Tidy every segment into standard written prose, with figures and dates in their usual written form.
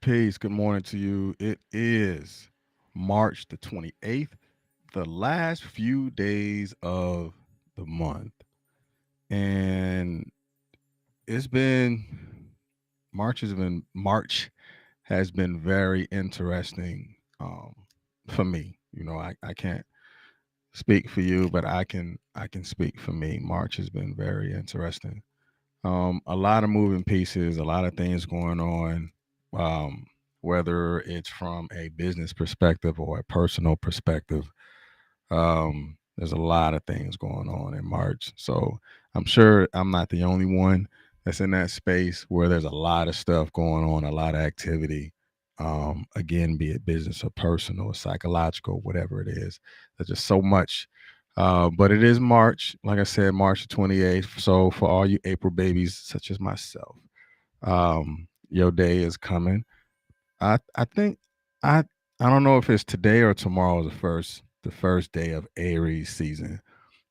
Peace. Good morning to you. It is March the 28th, the last few days of the month. And it's been March has been very interesting for me. I can't speak for you, but I can speak for me. March has been very interesting. A lot of moving pieces, a lot of things going on, um, whether it's from a business perspective or a personal perspective. There's a lot of things going on in March. So I'm sure I'm not the only one that's in that space where there's a lot of stuff going on, a lot of activity. Again, be it business or personal or psychological, whatever it is. There's just so much. But it is March, like I said, March the 28th. So for all you April babies, such as myself, your day is coming. I think I I don't know if it's today or tomorrow the first day of Aries season.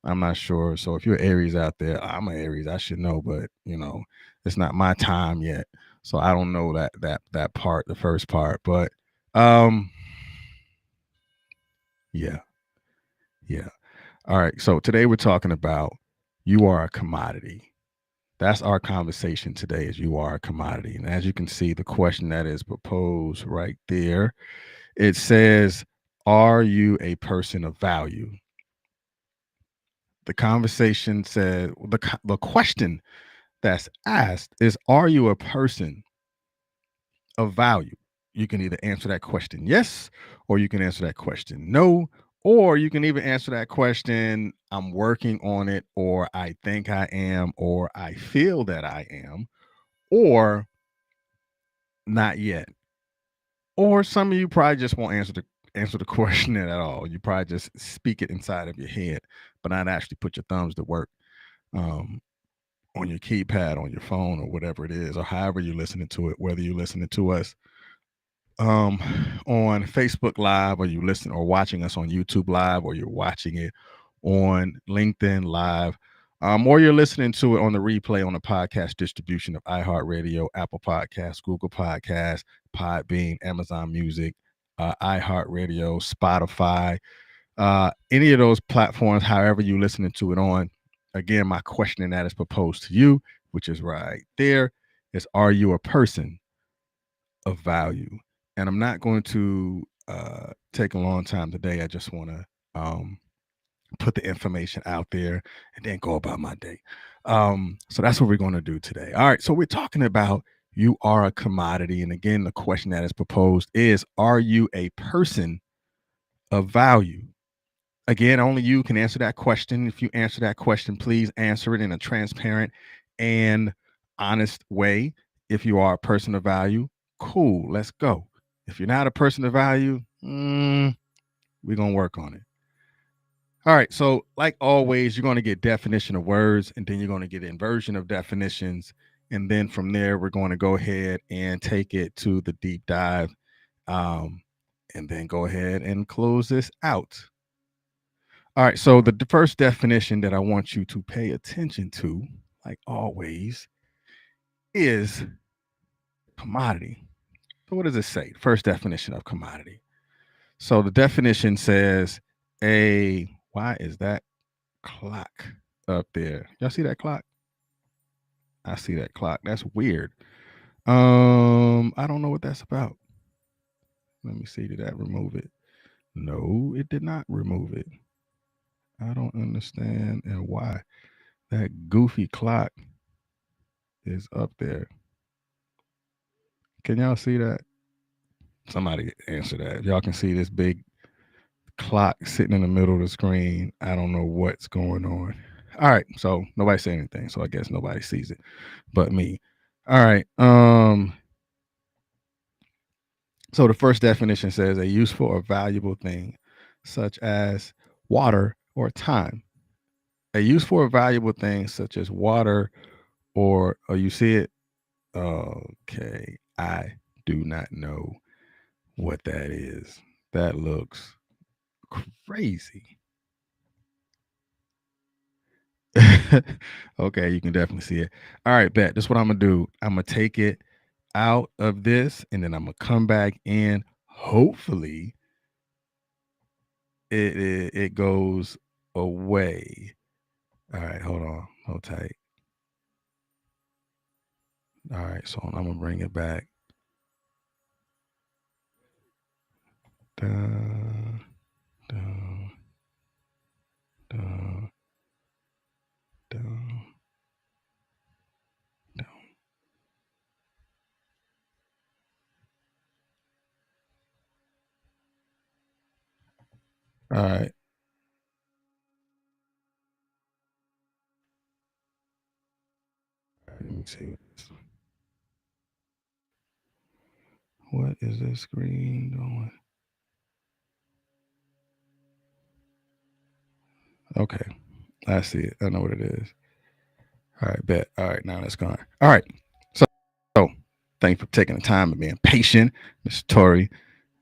I'm not sure. So if you're Aries out there, I'm an Aries. I should know, but it's not my time yet. So I don't know that part, the first part. But um, yeah, yeah. All right. So today we're talking about you are a commodity. That's our conversation today. Is you are a commodity, and as you can see, the question that is proposed right there, it says, "Are you a person of value?" The conversation said the question that's asked is, are you a person of value? You can either answer that question yes, or you can answer that question no, or you can even answer that question, I'm working on it, or I think I am, or I feel that I am, or not yet. Or some of you probably just won't answer the question at all. You probably just speak it inside of your head, but not actually put your thumbs to work. Um, on your keypad on your phone or whatever it is, or however you're listening to it, whether you're listening to us um on Facebook Live, or you listen or watching us on YouTube Live, or you're watching it on LinkedIn Live, or you're listening to it on the replay on the podcast distribution of iHeartRadio, Apple Podcasts, Google Podcasts, Podbean, Amazon Music, iHeartRadio, Spotify, any of those platforms, however you're listening to it on. Again, my question that is proposed to you, which is right there, is, are you a person of value? And I'm not going to take a long time today. I just want to put the information out there and then go about my day. So that's what we're going to do today. All right. So we're talking about you are a commodity. And again, the question that is proposed is, are you a person of value? Again, only you can answer that question. If you answer that question, please answer it in a transparent and honest way. If you are a person of value, cool, let's go. If you're not a person of value, we're going to work on it. All right. So, like always, you're going to get definition of words, and then you're going to get inversion of definitions. And then from there, we're going to go ahead and take it to the deep dive, um, and then go ahead and close this out. All right. So the first definition that I want you to pay attention to, like always, is commodity. So what does it say? First definition of commodity. So the definition says why is that clock up there? Y'all see that clock? I see that clock. That's weird. I don't know what that's about. Let me see. Did that remove it? No, it did not remove it. I don't understand and why that goofy clock is up there. Can y'all see that? Somebody answer that. If y'all can see this big clock sitting in the middle of the screen, I don't know what's going on. All right, so nobody said anything, so I guess nobody sees it but me. All right. So the first definition says a useful or valuable thing, such as water or time. A useful or valuable thing such as water or you see it? Okay. I do not know what that is. That looks crazy. Okay, you can definitely see it. All right, bet. That's what I'm gonna do. I'm gonna take it. out of this, and then I'm gonna come back in. Hopefully, it goes away. All right, hold on, hold tight. All right, so I'm gonna bring it back. Dun, dun, dun, dun, dun. All right. Let me see. What is this screen doing? Okay, I see it. I know what it is. All right, bet. All right, now that's gone. All right. So thanks for taking the time and being patient, Mr. Tory.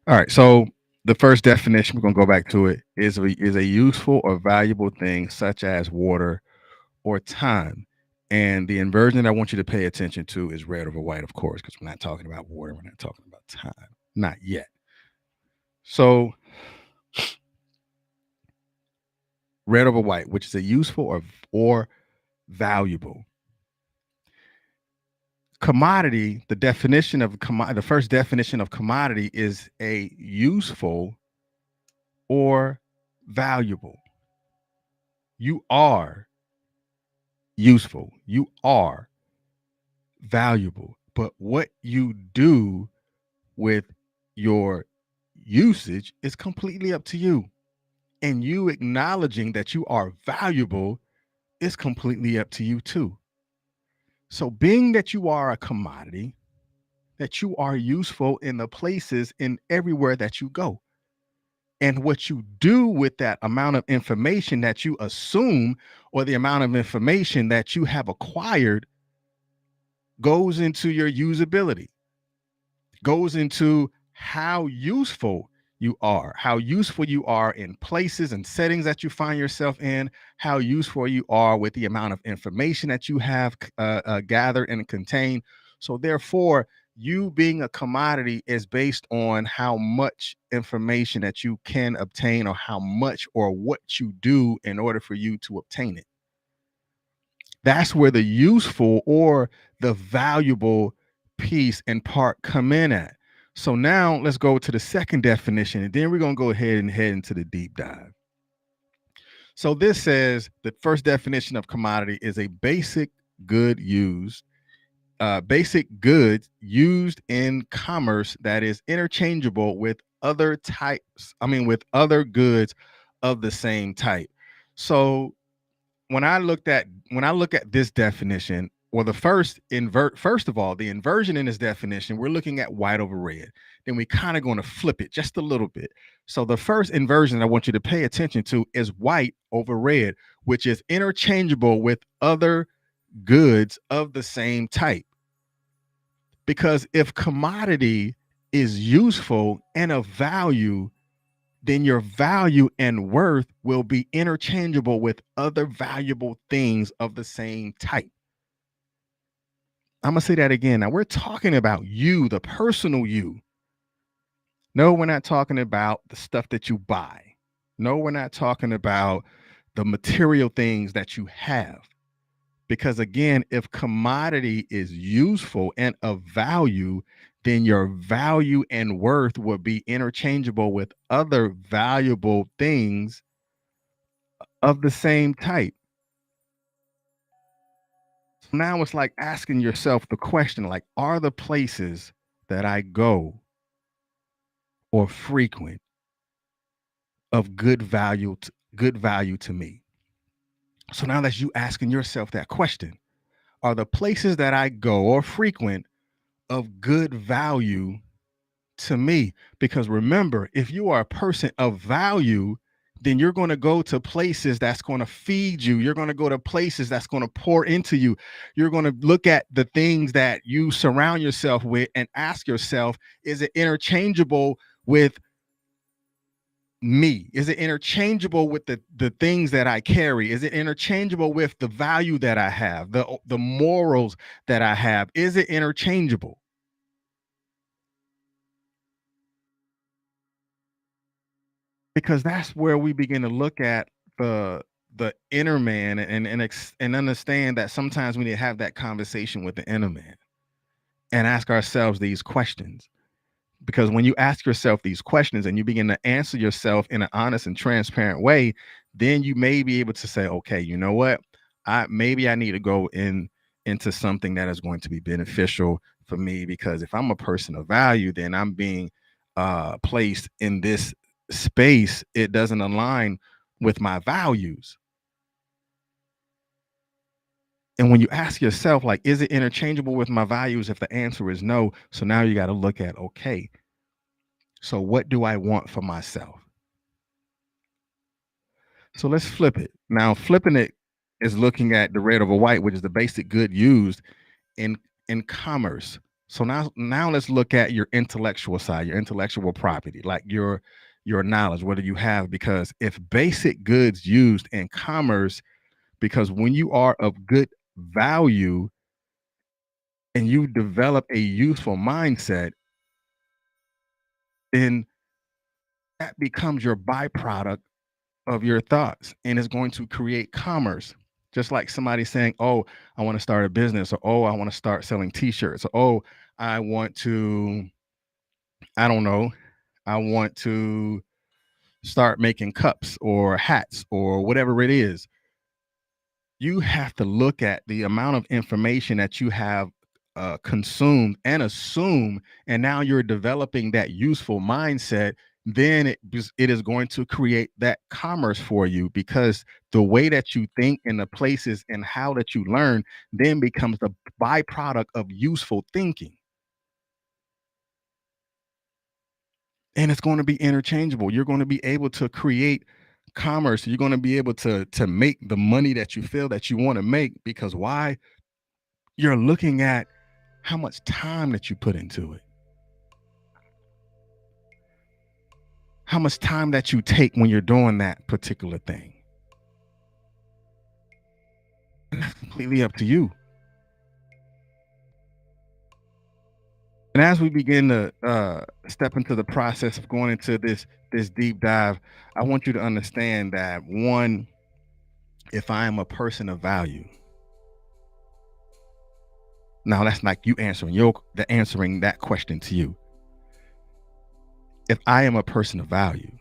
All right. So the first definition, we're gonna go back to it, is a useful or valuable thing such as water or time. And the inversion I want you to pay attention to is red over white, of course, because we're not talking about water, we're not talking about time. Not yet. So red over white, which is a useful or valuable commodity. The definition of the first definition of commodity is a useful or valuable. You are useful, you are valuable, but what you do with your usage is completely up to you. And you acknowledging that you are valuable is completely up to you too. So, being that you are a commodity, that you are useful in the places in everywhere that you go. And what you do with that amount of information that you assume, or the amount of information that you have acquired, goes into your usability, goes into how useful you are in places and settings that you find yourself in, how useful you are with the amount of information that you have gathered and contained. So, therefore, you being a commodity is based on how much information that you can obtain, or how much or what you do in order for you to obtain it. That's where the useful or the valuable piece and part come in at. So now let's go to the second definition, and then we're going to go ahead and head into the deep dive. So this says the first definition of commodity is a basic good basic goods used in commerce that is interchangeable with other with other goods of the same type. So when I look at this definition, well, first of all, the inversion in this definition, we're looking at white over red. Then we kind of going to flip it just a little bit. So the first inversion I want you to pay attention to is white over red, which is interchangeable with other goods of the same type. Because if commodity is useful and of value, then your value and worth will be interchangeable with other valuable things of the same type. I'm going to say that again. Now, we're talking about you, the personal you. No, we're not talking about the stuff that you buy. No, we're not talking about the material things that you have. Because again, if commodity is useful and of value, then your value and worth will be interchangeable with other valuable things of the same type. Now it's like asking yourself the question, like, are the places that I go or frequent of good value to me? So now that's you asking yourself that question. Are the places that I go or frequent of good value to me? Because remember, if you are a person of value, then you're going to go to places that's going to feed you. You're going to go to places that's going to pour into you. You're going to look at the things that you surround yourself with and ask yourself, is it interchangeable with me? Is it interchangeable with the things that I carry? Is it interchangeable with the value that I have, the morals that I have? Is it interchangeable? because that's where we begin to look at the inner man, and understand that sometimes we need to have that conversation with the inner man and ask ourselves these questions. Because when you ask yourself these questions and you begin to answer yourself in an honest and transparent way, then you may be able to say, okay, you know what, I need to go into something that is going to be beneficial for me, because if I'm a person of value, then I'm being placed in this space. It doesn't align with my values. And when you ask yourself, like, is it interchangeable with my values? If the answer is no, so now you got to look at, okay, so what do I want for myself? So let's flip it. Now, flipping it is looking at the red over white, which is the basic good used in commerce. So now let's look at your intellectual side, your intellectual property, like your knowledge. What do you have? Because if basic goods used in commerce, because when you are of good value and you develop a useful mindset, then that becomes your byproduct of your thoughts, and it's going to create commerce. Just like somebody saying, oh, I want to start a business, or oh, I want to start selling t-shirts, or oh, I want to, I don't know, I want to start making cups or hats or whatever it is. You have to look at the amount of information that you have consumed and assume, and now you're developing that useful mindset. Then it is going to create that commerce for you, because the way that you think and the places and how that you learn then becomes the byproduct of useful thinking. And it's going to be interchangeable. You're going to be able to create commerce. You're going to be able to make the money that you feel that you want to make, because why? You're looking at how much time that you put into it, how much time that you take when you're doing that particular thing. And that's completely up to you. And as we begin to step into the process of going into this deep dive, I want you to understand that, one, if I am a person of value, now that's like you answering that question to you. If I am a person of value,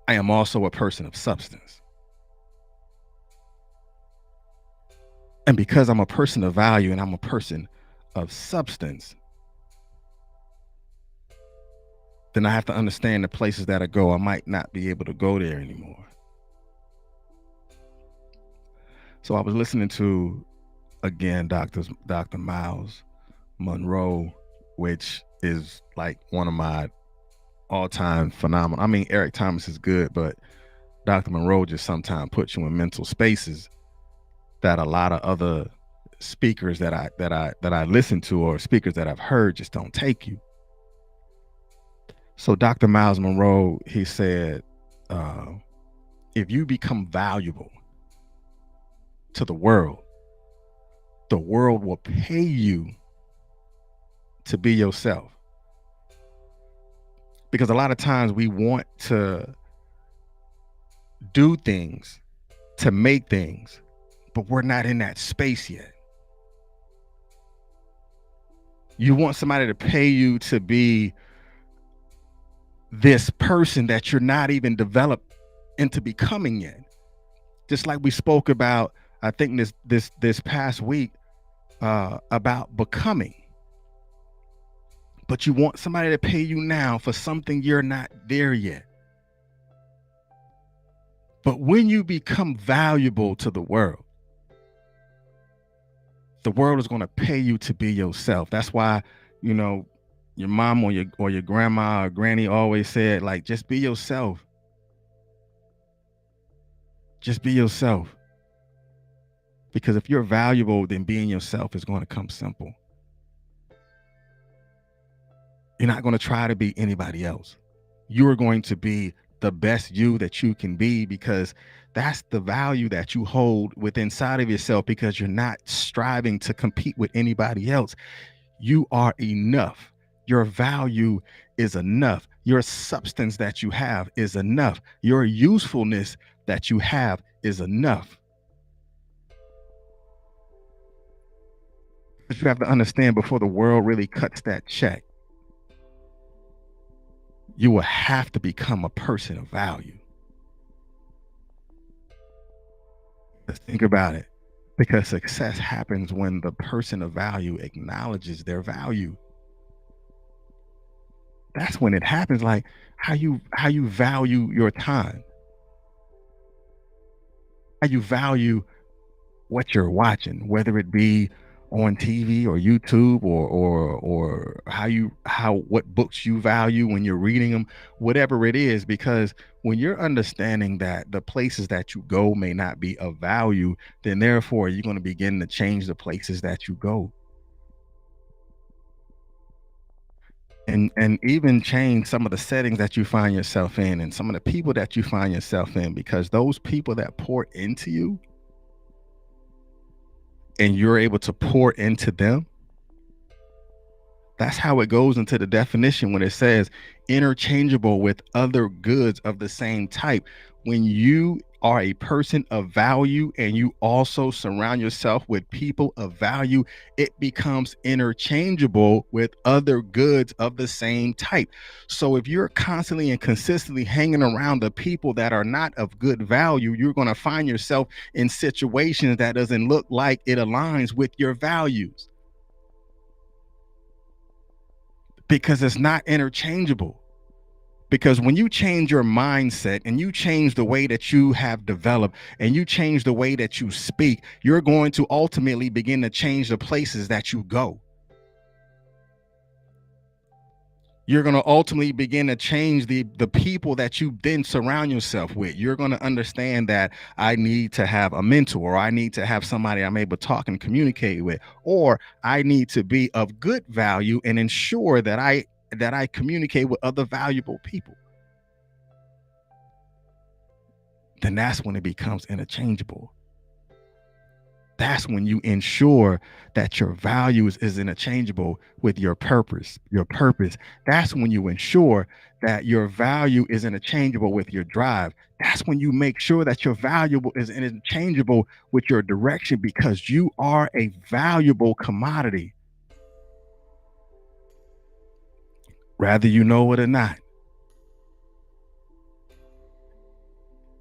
I am also a person of substance. And because I'm a person of value and I'm a person of substance, then I have to understand the places that I go, I might not be able to go there anymore. So I was listening to, again, Dr. Miles Monroe, which is like one of my all-time phenomenal. I mean, Eric Thomas is good, but Dr. Monroe just sometimes puts you in mental spaces that a lot of other speakers that I listen to, or speakers that I've heard, just don't take you. So Dr. Miles Monroe, he said, if you become valuable to the world will pay you to be yourself. Because a lot of times we want to do things, to make things, but we're not in that space yet. You want somebody to pay you to be this person that you're not even developed into becoming yet. Just like we spoke about, I think this past week, about becoming. But you want somebody to pay you now for something you're not there yet. But when you become valuable to the world is going to pay you to be yourself. That's why, your mom or your grandma or granny always said, like, just be yourself. Just be yourself. Because if you're valuable, then being yourself is going to come simple. You're not going to try to be anybody else. You are going to be the best you that you can be, because that's the value that you hold within inside of yourself, because you're not striving to compete with anybody else. You are enough. Your value is enough. Your substance that you have is enough. Your usefulness that you have is enough. But you have to understand, before the world really cuts that check, you will have to become a person of value. Let's think about it. Because success happens when the person of value acknowledges their value. That's when it happens. Like how you value your time, how you value what you're watching, whether it be on TV or YouTube, or how what books you value when you're reading them, whatever it is. Because when you're understanding that the places that you go may not be of value, then therefore you're going to begin to change the places that you go, and even change some of the settings that you find yourself in and some of the people that you find yourself in, because those people that pour into you and you're able to pour into them, that's how it goes into the definition when it says interchangeable with other goods of the same type. When you are a person of value and you also surround yourself with people of value, it becomes interchangeable with other goods of the same type. So if you're constantly and consistently hanging around the people that are not of good value, you're going to find yourself in situations that doesn't look like it aligns with your values, because it's not interchangeable. Because when you change your mindset and you change the way that you have developed and you change the way that you speak, you're going to ultimately begin to change the places that you go. You're going to ultimately begin to change the people that you then surround yourself with. You're going to understand that I need to have a mentor, or I need to have somebody I'm able to talk and communicate with, or I need to be of good value and ensure that I communicate with other valuable people. Then that's when it becomes interchangeable. That's when you ensure that your values is interchangeable with your purpose. Your purpose. That's when you ensure that your value is interchangeable with your drive. That's when you make sure that your valuable is interchangeable with your direction, because you are a valuable commodity, whether you know it or not.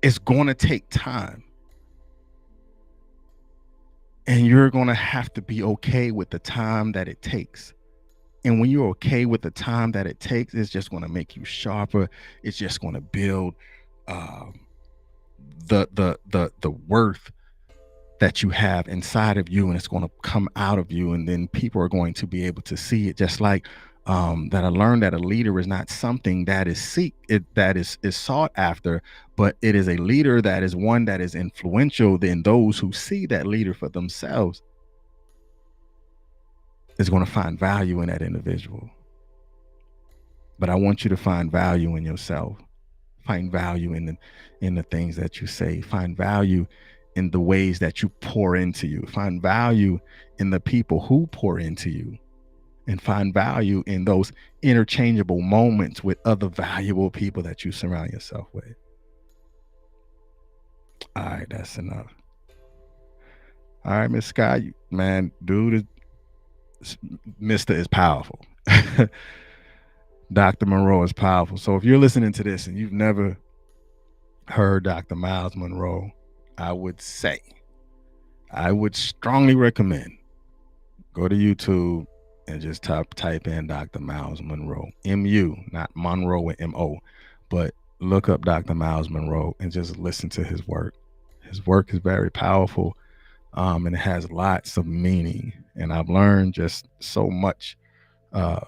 It's going to take time. And you're going to have to be okay with the time that it takes. And when you're okay with the time that it takes, it's just going to make you sharper. It's just going to build um, the worth that you have inside of you, and it's going to come out of you, and then people are going to be able to see it. Just like that, I learned that a leader is not something that is sought after, but it is a leader that is one that is influential. Then those who see that leader for themselves is going to find value in that individual. But I want you to find value in yourself. Find value in the things that you say. Find value in the ways that you pour into you. Find value in the people who pour into you, and find value in those interchangeable moments with other valuable people that you surround yourself with. All right, that's enough. All right, Miss Scott, man, dude, Mr. is powerful. Dr. Monroe is powerful. So if you're listening to this and you've never heard Dr. Myles Munroe, I would strongly recommend go to YouTube and just type in Dr. Myles Munroe, MU, not Monroe with MO, but look up Dr. Myles Munroe and just listen to his work. His work is very powerful, and it has lots of meaning. And I've learned just so much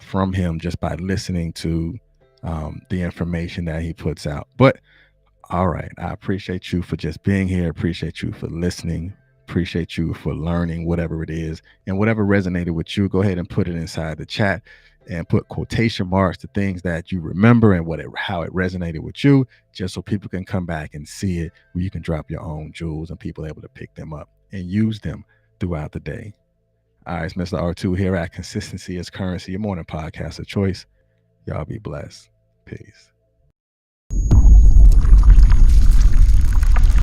from him just by listening to the information that he puts out. But all right, I appreciate you for just being here. Appreciate you for listening. Appreciate you for learning whatever it is, and whatever resonated with you. Go ahead and put it inside the chat and put quotation marks to things that you remember and how it resonated with you, just so people can come back and see it, where you can drop your own jewels and people are able to pick them up and use them throughout the day. All right, it's Mr. R2 here at Consistency is Currency, your morning podcast of choice. Y'all be blessed. Peace.